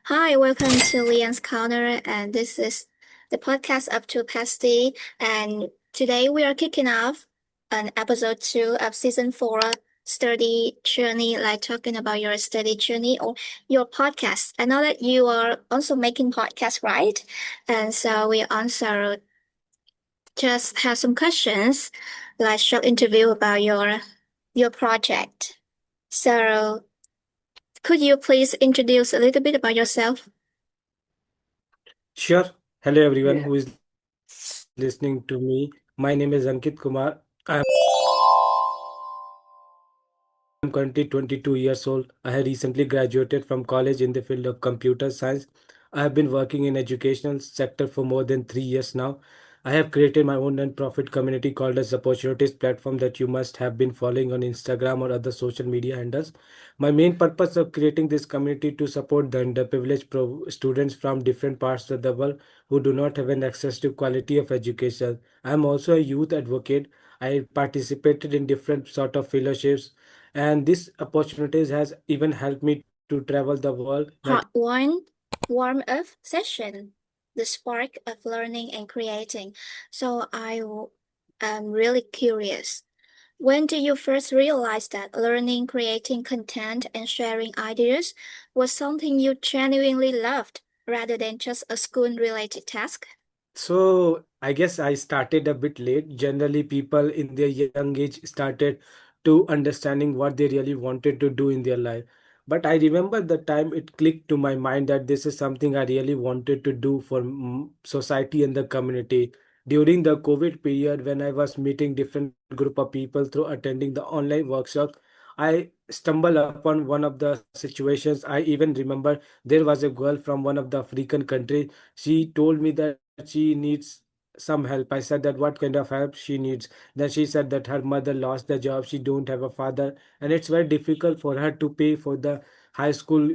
Hi, welcome to Leon's Corner, and this is the podcast up to Pasty. And today we are kicking off an episode 2 of season 4 study journey, like talking about your study journey or your podcast. I know that you are also making podcasts, right? And so we also just have some questions, like short interview about your project. So could you please introduce a little bit about yourself? Sure. Hello, everyone who is listening to me. My name is Ankit Kumar. I'm currently 22 years old. I have recently graduated from college in the field of computer science. I have been working in educational sector for more than 3 years now. I have created my own non-profit community called as Opportunities platform that you must have been following on Instagram or other social media handles. My main purpose of creating this community to support the underprivileged students from different parts of the world who do not have an access to quality of education. I am also a youth advocate. I participated in different sort of fellowships, and this opportunities has even helped me to travel the world by. Part 1, warm up session, the spark of learning and creating. So am really curious. When did you first realize that learning, creating content, and sharing ideas was something you genuinely loved rather than just a school related task? So I guess I started a bit late. Generally, people in their young age started to understanding what they really wanted to do in their life. But I remember the time it clicked to my mind that this is something I really wanted to do for society and the community. During the COVID period, when I was meeting different group of people through attending the online workshops, I stumbled upon one of the situations. I even remember there was a girl from one of the African country. She told me that she needs some help. I said that what kind of help she needs. Then she said that her mother lost the job, she don't have a father, and it's very difficult for her to pay for the high school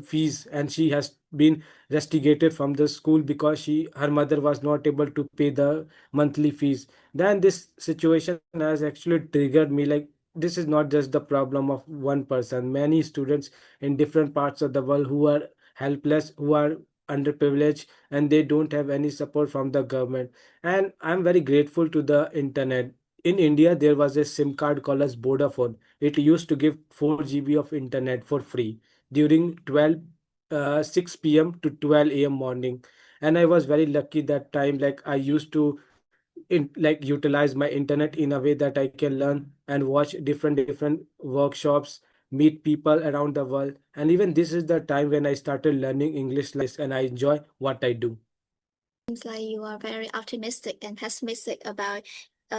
fees, and she has been rusticated from the school because her mother was not able to pay the monthly fees. Then this situation has actually triggered me, like this is not just the problem of one person. Many students in different parts of the world who are helpless, who are underprivileged, and they don't have any support from the government. And I'm very grateful to the internet. In India there was a SIM card called as Vodafone. It used to give 4 GB of internet for free during 6 p.m. to 12 a.m. morning. And I was very lucky that time. Like I used to utilize my internet in a way that I can learn and watch different workshops, meet people around the world. And even this is the time when I started learning English, and I enjoy what I do. Seems like you are very optimistic and pessimistic about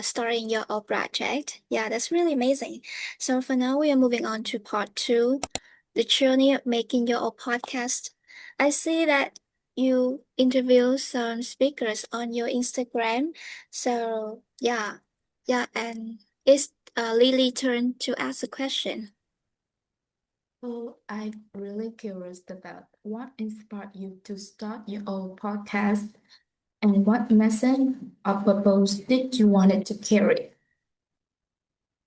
starting your own project. Yeah, that's really amazing. So for now, we are moving on to part 2, the journey of making your own podcast. I see that you interview some speakers on your Instagram. So and it's Lily's turn to ask a question. So I'm really curious about what inspired you to start your own podcast and what message or purpose did you want it to carry?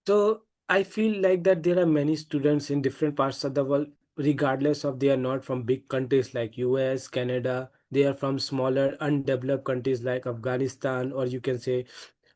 So I feel like that there are many students in different parts of the world, regardless of they are not from big countries like US, Canada. They are from smaller, undeveloped countries like Afghanistan, or you can say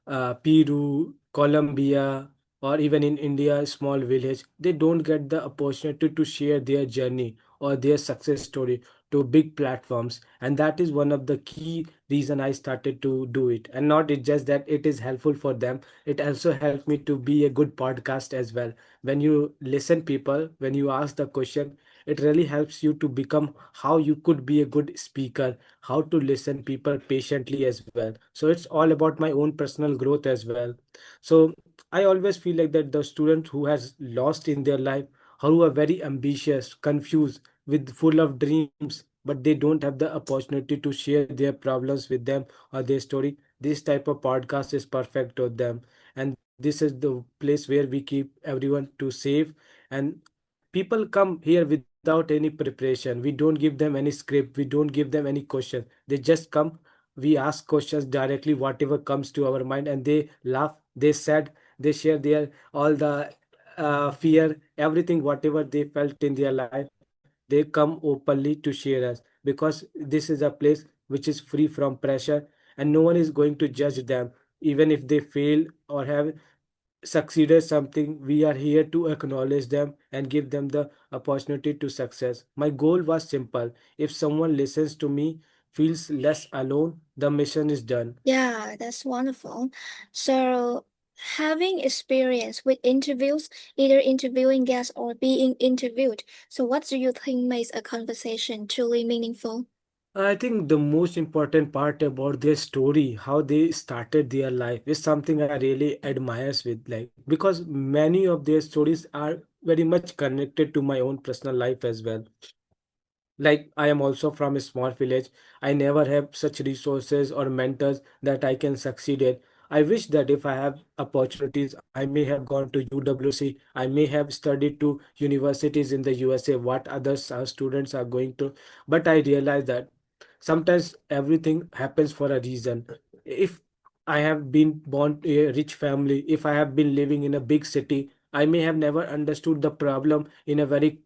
Peru, Colombia, or even in India, a small village. They don't get the opportunity to share their journey or their success story to big platforms, and that is one of the key reason I started to do it. And not it just that it is helpful for them, it also helped me to be a good podcast as well. When you listen people, when you ask the question, it really helps you to become how you could be a good speaker, how to listen people patiently as well. So it's all about my own personal growth as well. So I always feel like that the student who has lost in their life, who are very ambitious, confused, with full of dreams, but they don't have the opportunity to share their problems with them or their story, this type of podcast is perfect for them. And this is the place where we keep everyone to safe. And people come here without any preparation. We don't give them any script, we don't give them any question. They just come we ask questions directly, whatever comes to our mind, and they laugh, they said, they share their all the fear, everything, whatever they felt in their life, they come openly to share us, because this is a place which is free from pressure, and no one is going to judge them. Even if they fail or have succeeded something, we are here to acknowledge them and give them the opportunity to success. My goal was simple: if someone listens to me, feels less alone, the mission is done. Yeah, that's wonderful. So, having experience with interviews, either interviewing guests or being interviewed, so what do you think makes a conversation truly meaningful? I think the most important part about their story, how they started their life, is something I really admires with, like, because many of their stories are very much connected to my own personal life as well. Like, I am also from a small village. I never have such resources or mentors that I can succeed at. I wish that if I have opportunities, I may have gone to UWC, I may have studied to universities in the USA, what others students are going to. But I realize that sometimes everything happens for a reason. If I have been born to a rich family, if I have been living in a big city, I may have never understood the problem in a very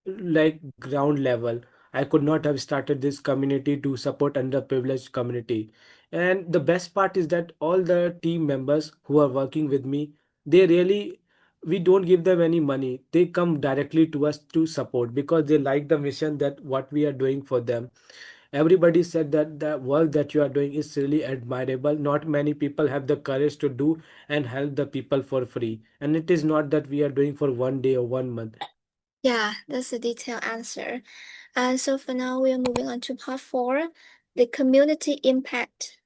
like ground level. I could not have started this community to support underprivileged community. And the best part is that all the team members who are working with me, they really, we don't give them any money. They come directly to us to support because they like the mission that what we are doing for them. Everybody said that the work that you are doing is really admirable. Not many people have the courage to do and help the people for free. And it is not that we are doing for one day or one month. Yeah, that's a detailed answer. And so for now, we are moving on to part four, the community impact.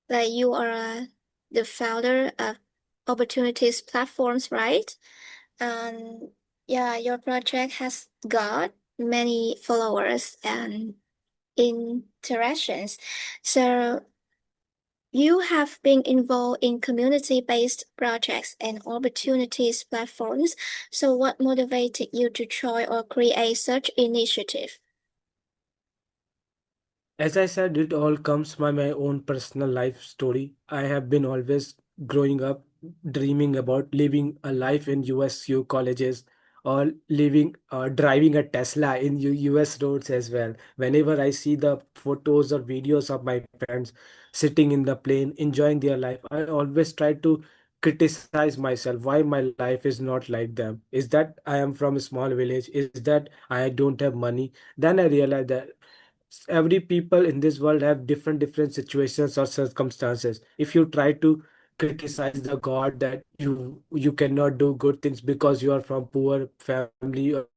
Like you are the founder of Opportunities Platforms, right? And yeah, your project has got many followers and interactions. So you have been involved in community-based projects and opportunities platforms. So what motivated you to try or create such initiative? As I said, it all comes by my own personal life story. I have been always growing up dreaming about living a life in USU colleges, or living driving a Tesla in US roads as well. Whenever I see the photos or videos of my friends sitting in the plane enjoying their life, I always try to criticize myself why my life is not like them. Is that I am from a small village? Is that I don't have money? Then I realized that every people in this world have different situations or circumstances. If you try to criticize the god that you cannot do good things because you are from poor family or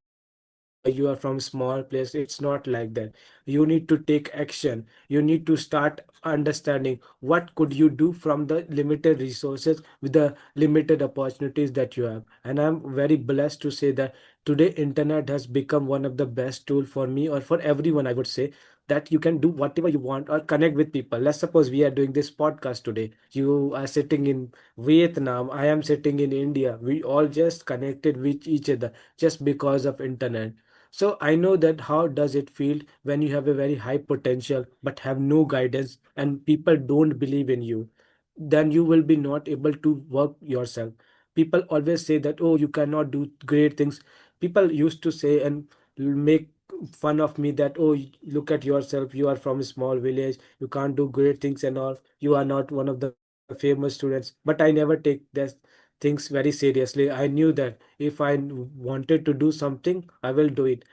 you are from small place, it's not like that. You need to take action. You need to start understanding what could you do from the limited resources with the limited opportunities that you have. And I'm very blessed to say that today internet has become one of the best tool for me or for everyone, I would say, that you can do whatever you want or connect with people. Let's suppose we are doing this podcast today. You are sitting in Vietnam, I am sitting in India. We all just connected with each other just because of internet. So I know that how does it feel when you have a very high potential but have no guidance and people don't believe in you. Then you will be not able to work yourself. People always say that, oh, you cannot do great things. People used to say and make fun of me that, oh, look at yourself, you are from a small village, you can't do great things and all, you are not one of the famous students. But I never take that things very seriously. I knew that if I wanted to do something, I will do it.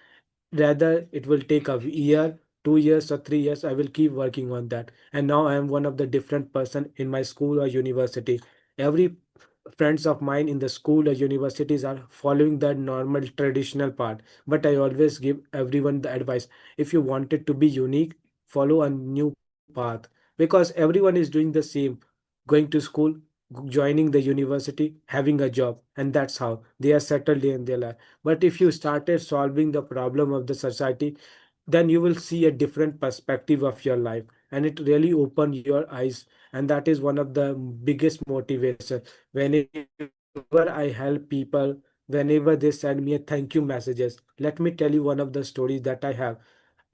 Rather it will take a year, 2 years or 3 years, I will keep working on that. And now I am one of the different person in my school or university. Every friends of mine in the school or universities are following that normal traditional path, but I always give everyone the advice: if you wanted to be unique, follow a new path, because everyone is doing the same, going to school, joining the university, having a job, and that's how they are settled in their life. But if you started solving the problem of the society, then you will see a different perspective of your life, and it really open your eyes. And that is one of the biggest motivation. Whenever I help people, whenever they send me a thank you messages, let me tell you one of the stories that I have.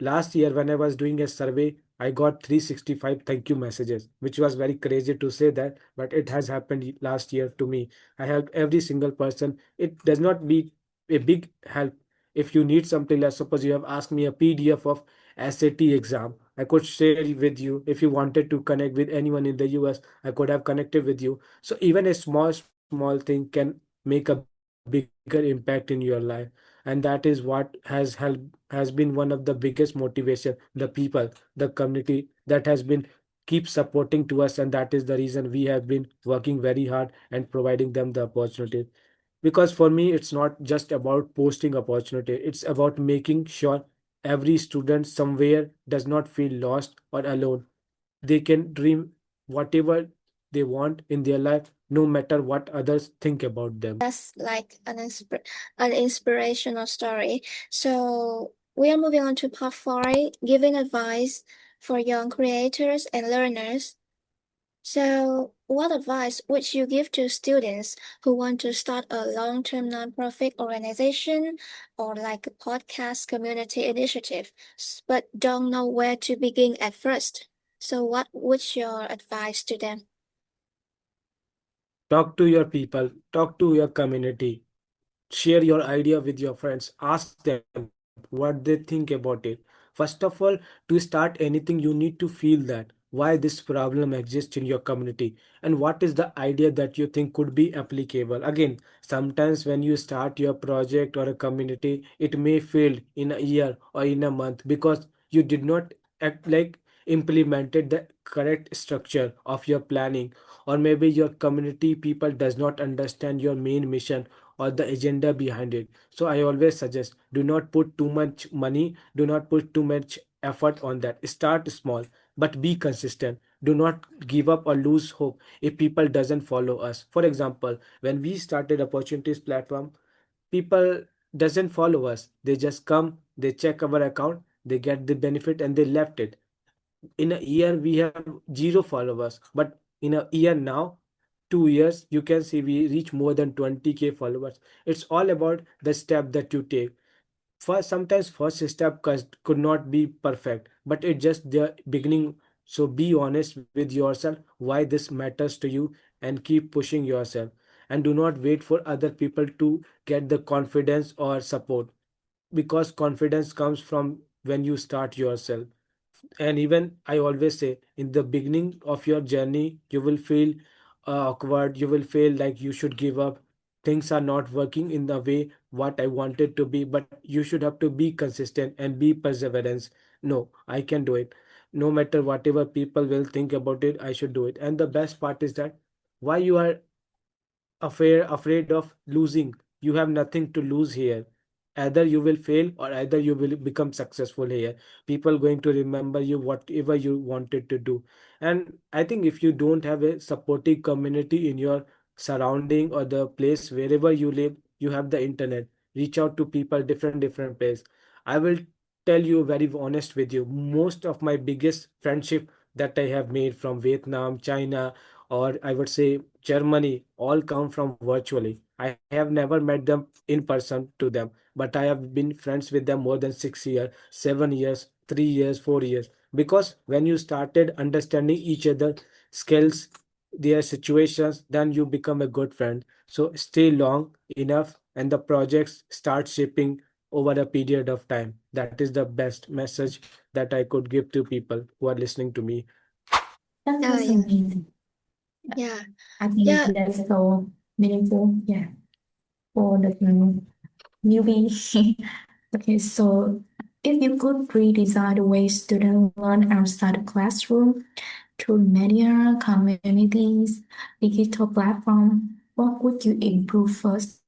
last year when I was doing a survey, I got 365 thank you messages, which was very crazy to say that, but it has happened last year to me. I helped every single person. It does not be a big help. If you need something, let's suppose you have asked me a PDF of SAT exam, I could share it with you. If you wanted to connect with anyone in the US, I could have connected with you. So even a small thing can make a bigger impact in your life. And that is what has been one of the biggest motivation, the people, the community that has been keep supporting to us, and that is the reason we have been working very hard and providing them the opportunity. Because for me it's not just about posting opportunity, it's about making sure every student somewhere does not feel lost or alone. They can dream whatever they want in their life, no matter what others think about them. That's like an inspirational story. So we are moving on to part four, giving advice for young creators and learners. So, what advice would you give to students who want to start a long-term nonprofit organization or like a podcast community initiative, but don't know where to begin at first? So, what would your advice to them? Talk to your people, talk to your community, share your idea with your friends, ask them what they think about it. First of all, to start anything you need to feel that why this problem exists in your community and what is the idea that you think could be applicable. Again, sometimes when you start your project or a community, it may fail in a year or in a month because you did not act like implemented the correct structure of your planning, or maybe your community people does not understand your main mission or the agenda behind it. So I always suggest, do not put too much money, do not put too much effort on that. Start small but be consistent. Do not give up or lose hope if people doesn't follow us. For example, when we started opportunities platform, people doesn't follow us. They just come, they check our account, they get the benefit and they left it. In a year we have zero followers, but in a year now, 2 years, you can see we reach more than 20K followers. It's all about the step that you take. First, sometimes first step could not be perfect, but it's just the beginning. So be honest with yourself why this matters to you and keep pushing yourself. And do not wait for other people to get the confidence or support, because confidence comes from when you start yourself. And even I always say, in the beginning of your journey you will feel awkward, you will feel like you should give up, things are not working in the way what I wanted to be, but you should have to be consistent and be perseverance. No, I can do it. No matter whatever people will think about it, I should do it. And the best part is that why you are afraid of losing? You have nothing to lose here. Either you will fail or either you will become successful here. People going to remember you whatever you wanted to do. And I think if you don't have a supportive community in your surrounding or the place wherever you live, you have the internet, reach out to people different place. I will tell you very honest with you, most of my biggest friendship that I have made from Vietnam, China, or I would say Germany, all come from virtually. I have never met them in person to them, but I have been friends with them more than 6 years, 7 years, 3 years, 4 years. Because when you started understanding each other skills, their situations, then you become a good friend. So stay long enough and the projects start shaping over a period of time. That is the best message that I could give to people who are listening to me. That Oh was yeah, amazing. yeah, I think yeah. that's so meaningful. Yeah, for the newbie. Okay, so if you could redesign the way students learn outside the classroom through media, communities, digital platform, what would you improve first?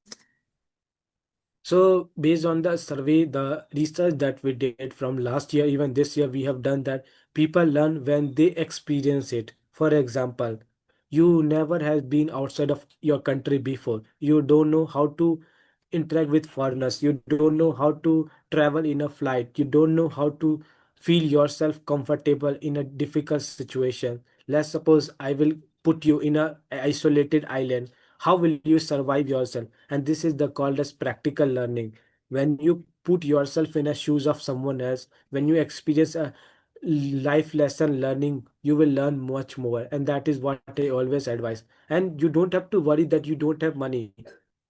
So based on the survey, the research that we did from last year, even this year, we have done that people learn when they experience it. For example, you never have been outside of your country before. You don't know how to interact with foreigners. You don't know how to travel in a flight. You don't know how to feel yourself comfortable in a difficult situation. Let's suppose I will put you in a isolated island. How will you survive yourself? And this is the called as practical learning. When you put yourself in the shoes of someone else, when you experience a life lesson learning, you will learn much more. And that is what I always advise. And you don't have to worry that you don't have money.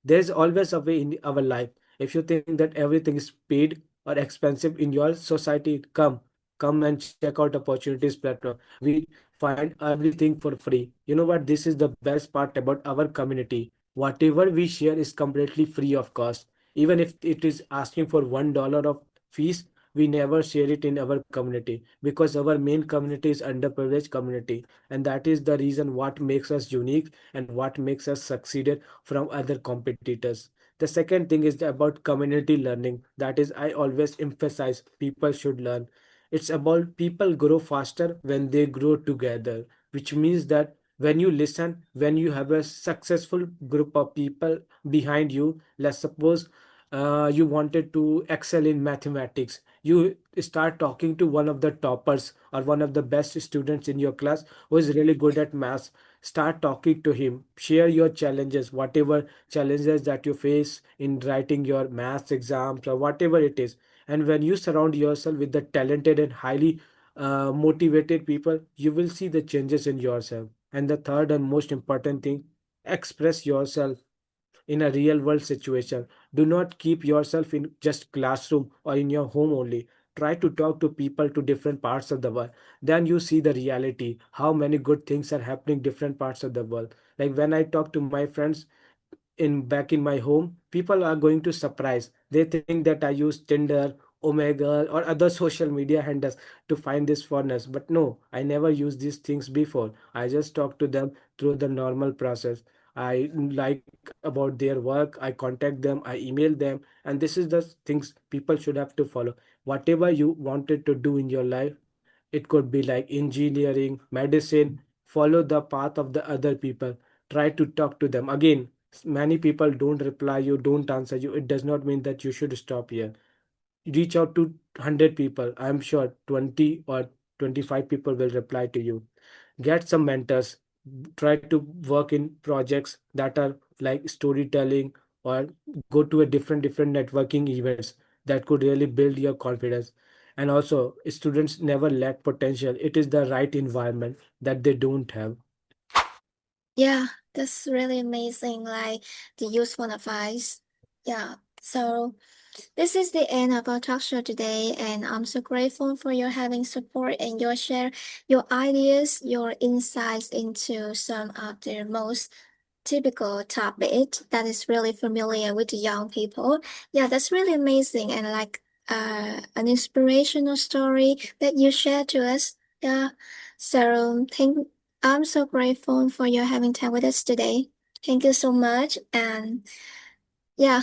There's always a way in our life. If you think that everything is paid or expensive in your society, come and check out opportunities platform. We find everything for free. You know what? This is the best part about our community. Whatever we share is completely free of cost. Even if it is asking for $1 of fees, we never share it in our community because our main community is underprivileged community, and that is the reason what makes us unique and what makes us succeeded from other competitors. The second thing is about community learning. That is, I always emphasize people should learn. It's about people grow faster when they grow together, which means that when you listen, when you have a successful group of people behind you, let's suppose you wanted to excel in mathematics, you start talking to one of the toppers or one of the best students in your class who is really good at maths. Start talking to him, share your challenges, whatever challenges that you face in writing your maths exams or whatever it is. And when you surround yourself with the talented and highly motivated people, you will see the changes in yourself. And the third and most important thing, express yourself in a real world situation. Do not keep yourself in just classroom or in your home only. Try to talk to people to different parts of the world. Then you see the reality, how many good things are happening different parts of the world. Like when I talk to my friends in back in my home, people are going to surprise. They think that I use Tinder, Omegle, or other social media handles to find this furnace. But no, I never used these things before. I just talk to them through the normal process. I like about their work, I contact them, I email them, and this is the things people should have to follow. Whatever you wanted to do in your life, it could be like engineering, medicine, follow the path of the other people. Try to talk to them. Again, many people don't reply you, don't answer you. It does not mean that you should stop here. Reach out to 100 people. I'm sure 20 or 25 people will reply to you. Get some mentors. Try to work in projects that are like storytelling, or go to a different networking events that could really build your confidence. And also, students never lack potential. It is the right environment that they don't have. Yeah, that's really amazing. Like the useful advice. Yeah. So this is the end of our talk show today, and I'm so grateful for your having support and your share your ideas, your insights into some of the most typical topic that is really familiar with the young people. Yeah, that's really amazing and like an inspirational story that you share to us. Yeah. So I'm so grateful for your having time with us today. Thank you so much. And yeah.